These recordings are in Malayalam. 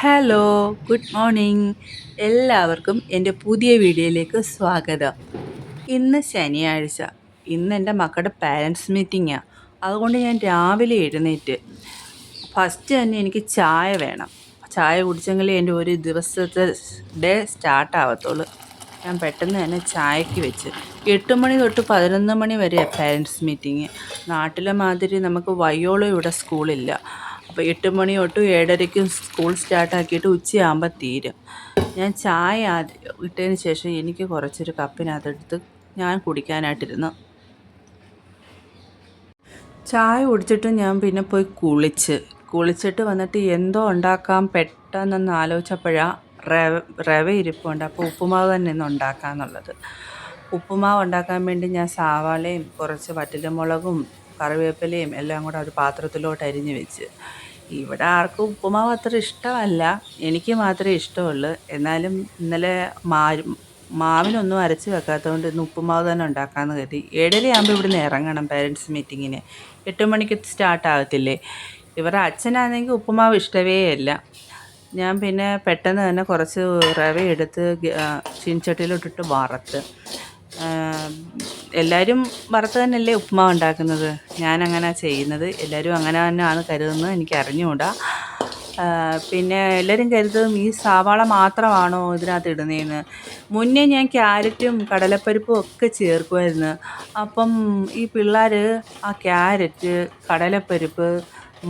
Hello, good morning. എല്ലാവർക്കും എൻ്റെ പുതിയ വീഡിയോയിലേക്ക് സ്വാഗതം. ഇന്ന് ശനിയാഴ്ച. ഇന്ന് എൻ്റെ മക്കളുടെ പാരൻസ് മീറ്റിങ്ങാണ്. അതുകൊണ്ട് ഞാൻ രാവിലെ എഴുന്നേറ്റ് ഫസ്റ്റ് തന്നെ എനിക്ക് ചായ വേണം. ചായ കുടിച്ചെങ്കിലേ എൻ്റെ ഒരു ദിവസത്തെ ഡേ സ്റ്റാർട്ടാവത്തുള്ളൂ. ഞാൻ പെട്ടെന്ന് തന്നെ ചായക്ക് വെച്ച് 8 മണി തൊട്ട് 11 മണി വരെ പാരൻസ് മീറ്റിംഗ്. നാട്ടിലെ മാതിരി നമുക്ക് വയ്യോളം ഇവിടെ സ്കൂളില്ല. അപ്പോൾ 8 മണി തൊട്ട് 7:30 സ്കൂൾ സ്റ്റാർട്ടാക്കിയിട്ട് ഉച്ചയാകുമ്പോൾ തീരും. ഞാൻ ചായ ഇട്ടതിന് ശേഷം എനിക്ക് കുറച്ചൊരു കപ്പിനകത്തെടുത്ത് ഞാൻ കുടിക്കാനായിട്ടിരുന്നു. ചായ കുടിച്ചിട്ട് ഞാൻ പിന്നെ പോയി കുളിച്ചിട്ട് വന്നിട്ട് എന്തോ ഉണ്ടാക്കാം പെട്ടെന്നൊന്ന് ആലോചിച്ചപ്പോഴാണ് റവ ഇരിപ്പുണ്ട്. അപ്പോൾ ഉപ്പുമാവ് തന്നെ ഇന്ന് ഉണ്ടാക്കാമെന്നുള്ളത്. ഉപ്പുമാവ് ഉണ്ടാക്കാൻ വേണ്ടി ഞാൻ സവാളയും കുറച്ച് വറ്റൽമുളകും കറിവേപ്പിലയും എല്ലാം കൂടെ ഒരു പാത്രത്തിലോട്ട് അരിഞ്ഞ് വെച്ച്. ഇവിടെ ആർക്കും ഉപ്പുമാവ് അത്ര ഇഷ്ടമല്ല, എനിക്ക് മാത്രമേ ഇഷ്ടമുള്ളൂ. എന്നാലും ഇന്നലെ മാവിനൊന്നും അരച്ച് വെക്കാത്തതുകൊണ്ട് ഇന്ന് ഉപ്പുമാവ് തന്നെ ഉണ്ടാക്കാമെന്ന് കരുതി. 7:30 ഇവിടുന്ന് ഇറങ്ങണം പാരൻസ് മീറ്റിങ്ങിന്. 8 മണിക്ക് സ്റ്റാർട്ടാകത്തില്ലേ. ഇവരുടെ അച്ഛനാണെങ്കിൽ ഉപ്പുമാവ് ഇഷ്ടമേ അല്ല. ഞാൻ പിന്നെ പെട്ടെന്ന് തന്നെ കുറച്ച് റവ എടുത്ത് ചീനച്ചട്ടിയിലോട്ടിട്ട് വറുത്ത്. എല്ലാവരും വറുത്ത് തന്നെയല്ലേ ഉപ്പുമാവ് ഉണ്ടാക്കുന്നത്. ഞാനങ്ങനെ ചെയ്യുന്നത്. എല്ലാവരും അങ്ങനെ തന്നെയാണ് കരുതുന്നത്, എനിക്ക് അറിഞ്ഞുകൂടാ. പിന്നെ എല്ലാവരും കരുതും ഈ സവാള മാത്രമാണോ ഇതിനകത്ത് ഇടുന്നതെന്ന്. മുന്നേ ഞാൻ ക്യാരറ്റും കടലപ്പരിപ്പും ഒക്കെ ചേർക്കുമായിരുന്നു. അപ്പം ഈ പിള്ളേർ ആ ക്യാരറ്റ്, കടലപ്പരിപ്പ്,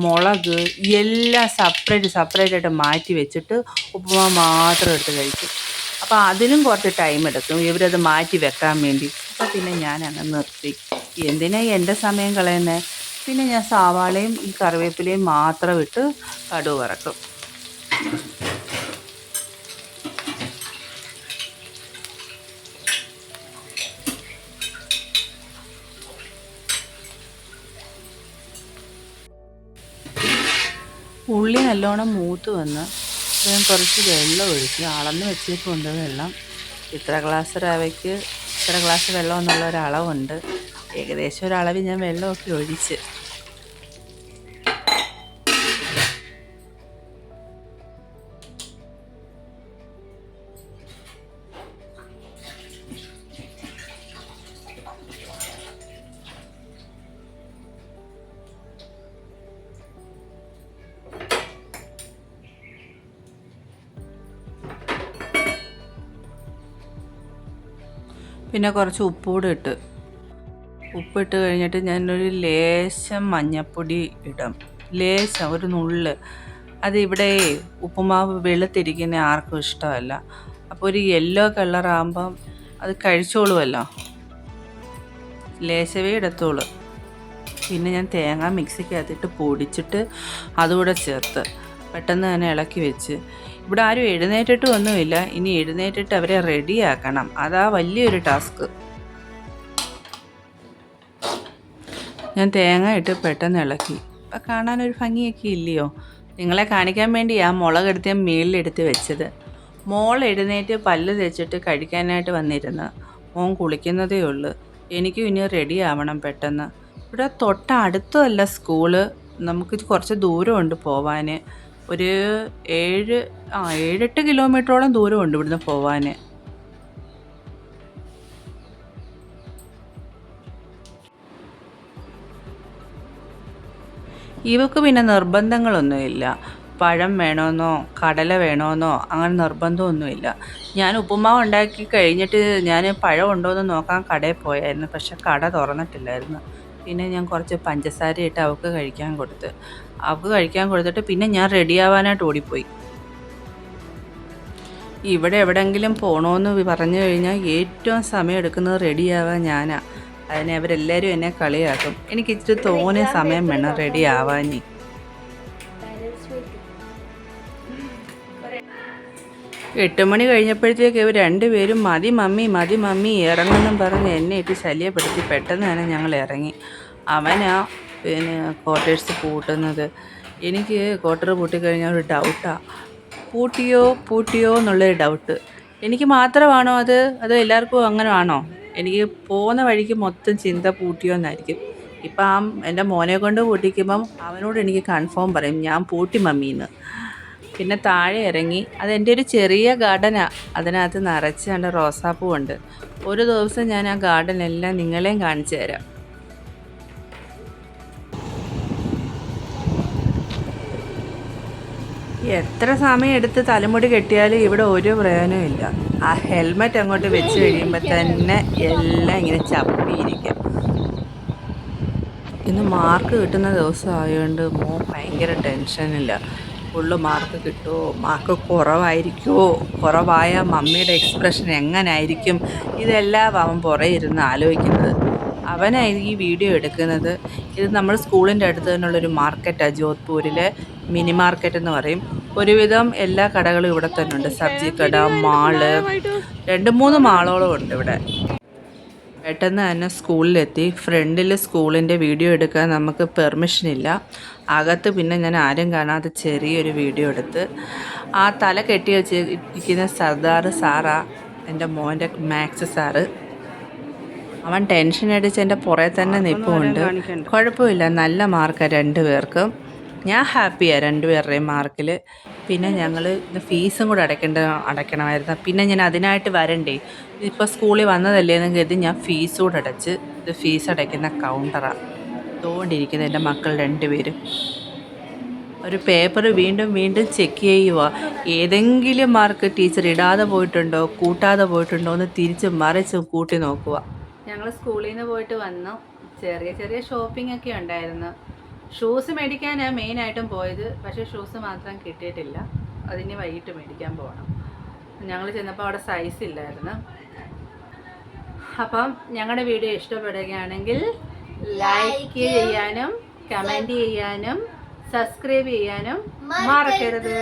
മുളക് എല്ലാം സെപ്പറേറ്റായിട്ട് മാറ്റി വെച്ചിട്ട് ഉപ്പുമാവ് മാത്രം എടുത്ത് കഴിക്കും. അപ്പോൾ അതിനും കുറച്ച് ടൈം എടുക്കും ഇവരത് മാറ്റി വെക്കാൻ വേണ്ടി. അപ്പോൾ പിന്നെ ഞാനങ്ങ് നിർത്തി. എന്തിനാ എൻ്റെ സമയം കളയുന്നത്. പിന്നെ ഞാൻ സവാളയും ഈ കറിവേപ്പിലയും മാത്രം ഇട്ട് കടുക് വറക്കും. ഉള്ളി നല്ലോണം മൂത്ത് വന്ന് ഞാൻ കുറച്ച് വെള്ളം ഒഴിച്ച് അളന്ന് വെച്ചിട്ടുണ്ട്. വെള്ളം ഇത്ര ഗ്ലാസ് റവയ്ക്ക് ഇത്ര ഗ്ലാസ് വെള്ളം എന്നുള്ള ഒരളവുണ്ട്. ഏകദേശം ഒരളവിൽ ഞാൻ വെള്ളമൊക്കെ ഒഴിച്ച്. പിന്നെ കുറച്ച് ഉപ്പിട്ട് കഴിഞ്ഞിട്ട് ഞാനൊരു ലേശം മഞ്ഞൾപ്പൊടി ഇടും. ലേശം ഒരു നുള്ള്. അത് ഇവിടെ ഉപ്പുമാവ് വെളുത്തിരിക്കുന്ന ആർക്കും ഇഷ്ടമല്ല. അപ്പോൾ ഒരു യെല്ലോ കളറാകുമ്പം അത് കഴിച്ചോളുമല്ലോ, ലേശവേ ഇടത്തോളൂ. പിന്നെ ഞാൻ തേങ്ങ മിക്സിക്കകത്തിട്ട് പൊടിച്ചിട്ട് അതുകൂടെ ചേർത്ത് പെട്ടെന്ന് തന്നെ ഇളക്കി വെച്ച്. ഇവിടെ ആരും എഴുന്നേറ്റിട്ടും ഒന്നുമില്ല. ഇനി എഴുന്നേറ്റിട്ട് അവരെ റെഡിയാക്കണം, അതാ വലിയൊരു ടാസ്ക്. ഞാൻ തേങ്ങ ഇട്ട് പെട്ടെന്ന് ഇളക്കി. അപ്പം കാണാനൊരു ഭംഗിയൊക്കെ ഇല്ലയോ. നിങ്ങളെ കാണിക്കാൻ വേണ്ടി ആ മുളകെടുത്ത് ഞാൻ മേളിലെടുത്ത് വെച്ചത്. മോൾ എഴുന്നേറ്റ് പല്ല് തേച്ചിട്ട് കഴിക്കാനായിട്ട് വന്നിരുന്നു. മോൻ കുളിക്കുന്നതേ ഉള്ളൂ. എനിക്കും ഇനി റെഡി ആവണം പെട്ടെന്ന്. ഇവിടെ തൊട്ടടുത്തല്ല സ്കൂള്, നമുക്ക് കുറച്ച് ദൂരമുണ്ട് പോവാൻ. ഒരു 7-8 കിലോമീറ്ററോളം ദൂരമുണ്ട് ഇവിടുന്ന് പോവാൻ. ഇവക്ക് പിന്നെ നിർബന്ധങ്ങളൊന്നുമില്ല. പഴം വേണമെന്നോ കടല വേണമെന്നോ അങ്ങനെ നിർബന്ധമൊന്നുമില്ല. ഞാൻ ഉപ്പുമാവ് ഉണ്ടാക്കി കഴിഞ്ഞിട്ട് ഞാൻ പഴം ഉണ്ടോയെന്ന് നോക്കാൻ കടയിൽ പോയായിരുന്നു. പക്ഷെ കട തുറന്നിട്ടില്ലായിരുന്നു. പിന്നെ ഞാൻ കുറച്ച് പഞ്ചസാര ഇട്ട് അവൾക്ക് കഴിക്കാൻ കൊടുത്തിട്ട് പിന്നെ ഞാൻ റെഡിയാവാനായിട്ട് ഓടിപ്പോയി. ഇവിടെ എവിടെയെങ്കിലും പോകണമെന്ന് പറഞ്ഞു കഴിഞ്ഞാൽ ഏറ്റവും സമയം എടുക്കുന്നത് റെഡിയാവാൻ ഞാനാണ്. അതിനെ അവരെല്ലാവരും എന്നെ കളിയാക്കും. എനിക്ക് ഇച്ചിരി തോനെ സമയം വേണം റെഡി ആവാൻ. 8 മണി കഴിഞ്ഞപ്പോഴത്തേക്ക് ഇവർ രണ്ടുപേരും മതി മമ്മി ഇറങ്ങുമെന്നും പറഞ്ഞ് എന്നെ ഇട്ട് ശല്യപ്പെടുത്തി. പെട്ടെന്ന് തന്നെ ഞങ്ങൾ ഇറങ്ങി. അവനാ പിന്നെ ക്വാർട്ടേഴ്സ് പൂട്ടുന്നത്. എനിക്ക് ക്വാർട്ടർ പൂട്ടിക്കഴിഞ്ഞാൽ ഒരു ഡൗട്ടാണ്, പൂട്ടിയോ എന്നുള്ളൊരു ഡൗട്ട്. എനിക്ക് മാത്രമാണോ അതോ എല്ലാവർക്കും അങ്ങനെ ആണോ? എനിക്ക് പോകുന്ന വഴിക്ക് മൊത്തം ചിന്ത പൂട്ടിയോ എന്നായിരിക്കും. ഇപ്പം എൻ്റെ മോനെ കൊണ്ട് പൂട്ടിക്കുമ്പം അവനോട് എനിക്ക് കൺഫേം പറയും, ഞാൻ പൂട്ടി മമ്മീന്ന്. പിന്നെ താഴെ ഇറങ്ങി. അതെൻ്റെ ഒരു ചെറിയ ഗാർഡനാണ്. അതിനകത്ത് നിറച്ച് നല്ല റോസാപ്പൂവുണ്ട്. ഒരു ദിവസം ഞാൻ ആ ഗാർഡനെല്ലാം നിങ്ങളെയും കാണിച്ചു തരാം. എത്ര സമയം എടുത്ത് തലമുടി കെട്ടിയാലും ഇവിടെ ഒരു പ്രയോജനവും ഇല്ല. ആ ഹെൽമെറ്റ് അങ്ങോട്ട് വെച്ച് കഴിയുമ്പോൾ തന്നെ എല്ലാം ഇങ്ങനെ ചപ്പിയിരിക്കും. ഇന്ന് മാർക്ക് കിട്ടുന്ന ദിവസം ആയതുകൊണ്ട് മോൻ ഭയങ്കര ടെൻഷനില്ല. ഫുള്ള് മാർക്ക് കിട്ടുമോ, മാർക്ക് കുറവായിരിക്കുമോ, കുറവായ മമ്മിയുടെ എക്സ്പ്രഷൻ എങ്ങനായിരിക്കും, ഇതെല്ലാം അവൻ പുറകെ ഇരുന്ന് ആലോചിക്കുന്നത്. അവനായി ഈ വീഡിയോ എടുക്കുന്നത്. ഇത് നമ്മൾ സ്കൂളിൻ്റെ അടുത്ത് തന്നെയുള്ളൊരു മാർക്കറ്റാണ്, ജോധ്പൂരിലെ മിനി മാർക്കറ്റ് എന്ന് പറയും. ഒരുവിധം എല്ലാ കടകളും ഇവിടെ തന്നെ ഉണ്ട്. സബ്ജി കട, മാള്, 2-3 മാളോളം ഉണ്ട് ഇവിടെ. പെട്ടെന്ന് തന്നെ സ്കൂളിലെത്തി. ഫ്രണ്ടിൽ സ്കൂളിൻ്റെ വീഡിയോ എടുക്കാൻ നമുക്ക് പെർമിഷൻ ഇല്ല. അകത്ത് പിന്നെ ഞാൻ ആരും കാണാതെ ചെറിയൊരു വീഡിയോ എടുത്ത്. ആ തല കെട്ടി വെച്ചിരിക്കുന്ന സർദാർ സാറാ എൻ്റെ മോൻ്റെ മാത്സ് സാറ്. അവൻ ടെൻഷൻ അടിച്ച് എൻ്റെ പുറകെ തന്നെ നിൽപ്പുണ്ട്. കുഴപ്പമില്ല, നല്ല മാർക്കാണ് 2 പേർക്കും. ഞാൻ ഹാപ്പിയാണ് 2 പേരുടെയും മാർക്കിൽ. പിന്നെ ഞങ്ങൾ ഇത് ഫീസും കൂടെ അടയ്ക്കണമായിരുന്നു. പിന്നെ ഞാൻ അതിനായിട്ട് വരണ്ടേ, ഇപ്പോൾ സ്കൂളിൽ വന്നതല്ലേ എന്ന് കരുതി ഞാൻ ഫീസ് കൂടെ അടച്ച്. ഇത് ഫീസ് അടയ്ക്കുന്ന കൗണ്ടറാണ്. തോണ്ടിരിക്കുന്നത് എൻ്റെ മക്കൾ 2 പേരും. ഒരു പേപ്പർ വീണ്ടും വീണ്ടും ചെക്ക് ചെയ്യുക. ഏതെങ്കിലും മാർക്ക് ടീച്ചർ ഇടാതെ പോയിട്ടുണ്ടോ, കൂട്ടാതെ പോയിട്ടുണ്ടോ എന്ന് തിരിച്ചും മറിച്ചും കൂട്ടി നോക്കുക. ഞങ്ങൾ സ്കൂളിൽ നിന്ന് പോയിട്ട് വന്നു. ചെറിയ ചെറിയ ഷോപ്പിംഗ് ഒക്കെ ഉണ്ടായിരുന്നു. ഷൂസ് മേടിക്കാനാണ് മെയിനായിട്ടും പോയത്. പക്ഷേ ഷൂസ് മാത്രം കിട്ടിയിട്ടില്ല. അതിന് വൈകിട്ട് മേടിക്കാൻ പോകണം. ഞങ്ങൾ ചെന്നപ്പോൾ അവിടെ സൈസ് ഇല്ലായിരുന്നു. അപ്പം ഞങ്ങളുടെ വീഡിയോ ഇഷ്ടപ്പെടുകയാണെങ്കിൽ ലൈക്ക് ചെയ്യാനും കമൻറ്റ് ചെയ്യാനും സബ്സ്ക്രൈബ് ചെയ്യാനും മറക്കരുത്.